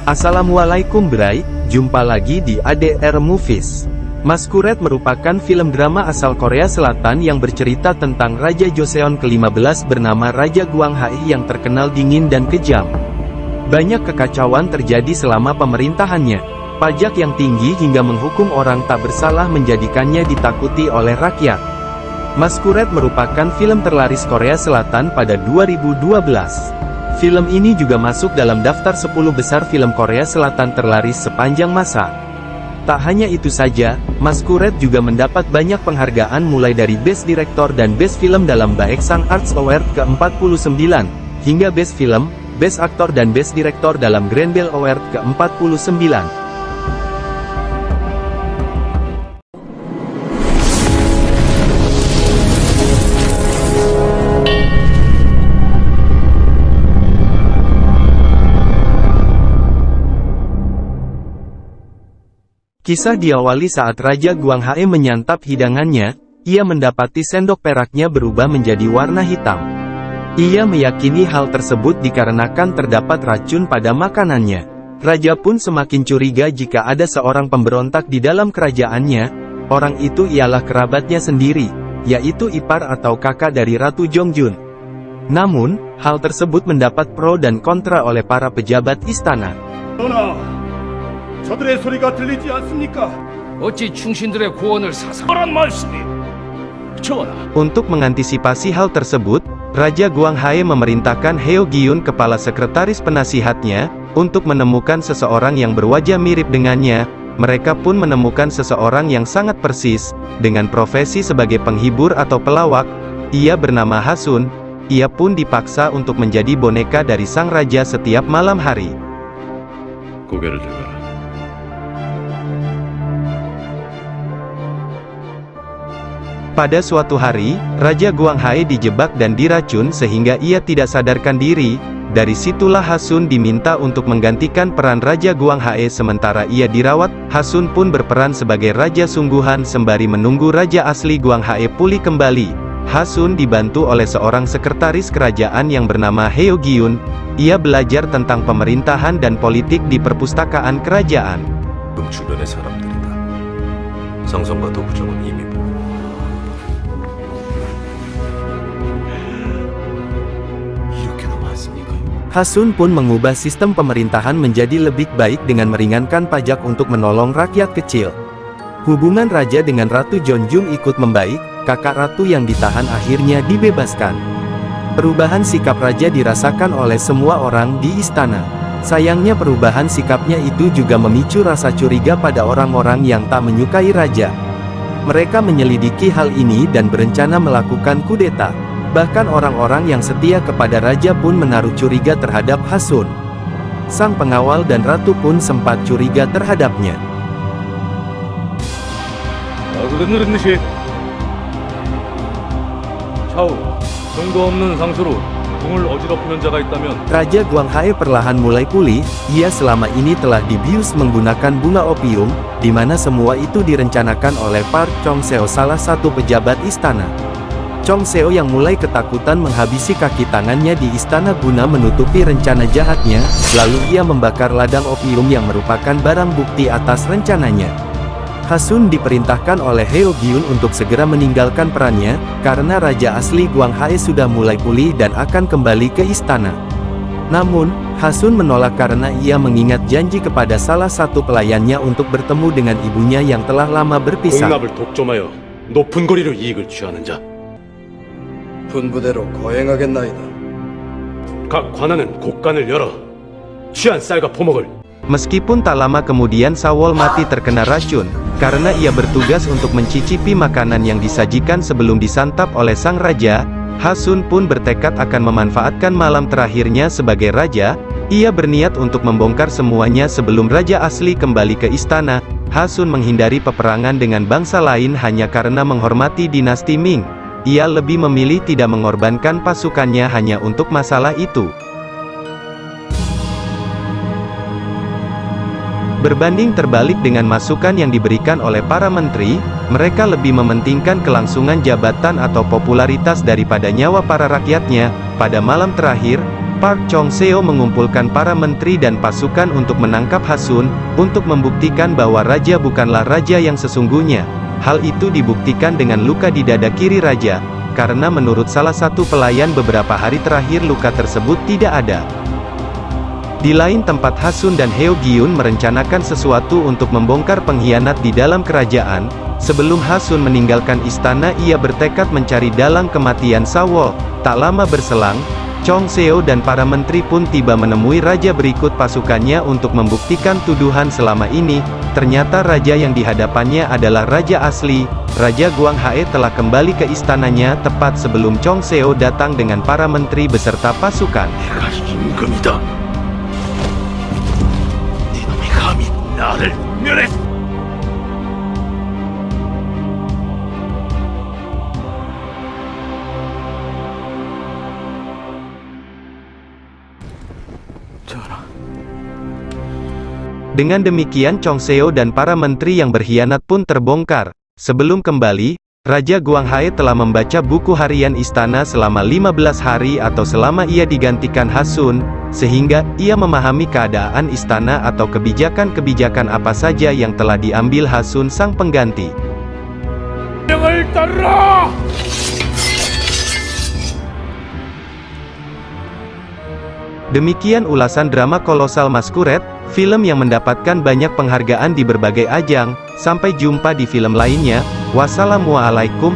Assalamualaikum Bray, jumpa lagi di ADR Movies. Masquerade merupakan film drama asal Korea Selatan yang bercerita tentang Raja Joseon ke-15 bernama Raja Gwanghwae yang terkenal dingin dan kejam. Banyak kekacauan terjadi selama pemerintahannya. Pajak yang tinggi hingga menghukum orang tak bersalah menjadikannya ditakuti oleh rakyat. Masquerade merupakan film terlaris Korea Selatan pada 2012. Film ini juga masuk dalam daftar 10 besar film Korea Selatan terlaris sepanjang masa. Tak hanya itu saja, Masquerade juga mendapat banyak penghargaan mulai dari Best Director dan Best Film dalam Baeksang Arts Award ke-49, hingga Best Film, Best Actor dan Best Director dalam Grand Bell Award ke-49. Kisah diawali saat Raja Gwanghwae menyantap hidangannya, ia mendapati sendok peraknya berubah menjadi warna hitam. Ia meyakini hal tersebut dikarenakan terdapat racun pada makanannya. Raja pun semakin curiga jika ada seorang pemberontak di dalam kerajaannya. Orang itu ialah kerabatnya sendiri, yaitu ipar atau kakak dari Ratu Jongjun. Namun, hal tersebut mendapat pro dan kontra oleh para pejabat istana. 저들의 소리가 들리지 않습니까? 어찌 충신들의 구원을 사상하란 말씀이요? 전하. Untuk mengantisipasi hal tersebut, Raja Gwanghwae memerintahkan Heo Gyun, kepala sekretaris penasihatnya, untuk menemukan seseorang yang berwajah mirip dengannya. Mereka pun menemukan seseorang yang sangat persis, dengan profesi sebagai penghibur atau pelawak. Ia bernama Hasun. Ia pun dipaksa untuk menjadi boneka dari sang raja setiap malam hari. 고개를 들어라. Pada suatu hari, Raja Gwanghwae dijebak dan diracun sehingga ia tidak sadarkan diri. Dari situlah Hasun diminta untuk menggantikan peran Raja Gwanghwae sementara ia dirawat. Hasun pun berperan sebagai raja sungguhan sembari menunggu raja asli Gwanghwae pulih kembali. Hasun dibantu oleh seorang sekretaris kerajaan yang bernama Heo Gyun. Ia belajar tentang pemerintahan dan politik di perpustakaan kerajaan. 주변의 사람들이다. 상성과 도부정은 이미 Hasun pun mengubah sistem pemerintahan menjadi lebih baik dengan meringankan pajak untuk menolong rakyat kecil. Hubungan raja dengan Ratu Jongjun ikut membaik, kakak ratu yang ditahan akhirnya dibebaskan. Perubahan sikap raja dirasakan oleh semua orang di istana. Sayangnya perubahan sikapnya itu juga memicu rasa curiga pada orang-orang yang tak menyukai raja. Mereka menyelidiki hal ini dan berencana melakukan kudeta. Bahkan orang-orang yang setia kepada raja pun menaruh curiga terhadap Hasun. Sang pengawal dan ratu pun sempat curiga terhadapnya. Raja Gwanghwae perlahan mulai pulih. Ia selama ini telah dibius menggunakan bunga opium, di mana semua itu direncanakan oleh Park Chung-seo, salah satu pejabat istana. Chung-seo yang mulai ketakutan menghabisi kaki tangannya di istana guna menutupi rencana jahatnya, lalu ia membakar ladang opium yang merupakan barang bukti atas rencananya. Hasun diperintahkan oleh Heo Gyun untuk segera meninggalkan perannya, karena raja asli Gwanghwae sudah mulai pulih dan akan kembali ke istana. Namun, Hasun menolak karena ia mengingat janji kepada salah satu pelayannya untuk bertemu dengan ibunya yang telah lama berpisah. 높은 거리로 이익을 취하는 자. 분부대로 거행하겠나이다. 각 관아는 곳간을 열어 취한 쌀과 포목을. Meskipun tak lama kemudian Sawol mati terkena racun, karena ia bertugas untuk mencicipi makanan yang disajikan sebelum disantap oleh sang raja, Hasun pun bertekad akan memanfaatkan malam terakhirnya sebagai raja. Ia berniat untuk membongkar semuanya sebelum raja asli kembali ke istana. Hasun menghindari peperangan dengan bangsa lain hanya karena menghormati dinasti Ming. Ia lebih memilih tidak mengorbankan pasukannya hanya untuk masalah itu. Berbanding terbalik dengan masukan yang diberikan oleh para menteri, mereka lebih mementingkan kelangsungan jabatan atau popularitas daripada nyawa para rakyatnya. Pada malam terakhir, Park Chung-seo mengumpulkan para menteri dan pasukan untuk menangkap Hasun, untuk membuktikan bahwa raja bukanlah raja yang sesungguhnya. Hal itu dibuktikan dengan luka di dada kiri raja, karena menurut salah satu pelayan beberapa hari terakhir luka tersebut tidak ada. Di lain tempat Hasun dan Heo Gyun merencanakan sesuatu untuk membongkar pengkhianat di dalam kerajaan. Sebelum Hasun meninggalkan istana, ia bertekad mencari dalang kematian Sawol. Tak lama berselang, Chung-seo dan para menteri pun tiba menemui raja berikut pasukannya untuk membuktikan tuduhan selama ini. Ternyata raja yang dihadapannya adalah raja asli. Raja Guanghae telah kembali ke istananya tepat sebelum Chung-seo datang dengan para menteri beserta pasukan. Dengan demikian Chung-seo dan para menteri yang berkhianat pun terbongkar. Sebelum kembali, Raja Guanghae telah membaca buku harian istana selama 15 hari atau selama ia digantikan Hasun, sehingga ia memahami keadaan istana atau kebijakan-kebijakan apa saja yang telah diambil Hasun sang pengganti. Demikian ulasan drama kolosal Masquerade, film yang mendapatkan banyak penghargaan di berbagai ajang. Sampai jumpa di film lainnya. Wassalamualaikum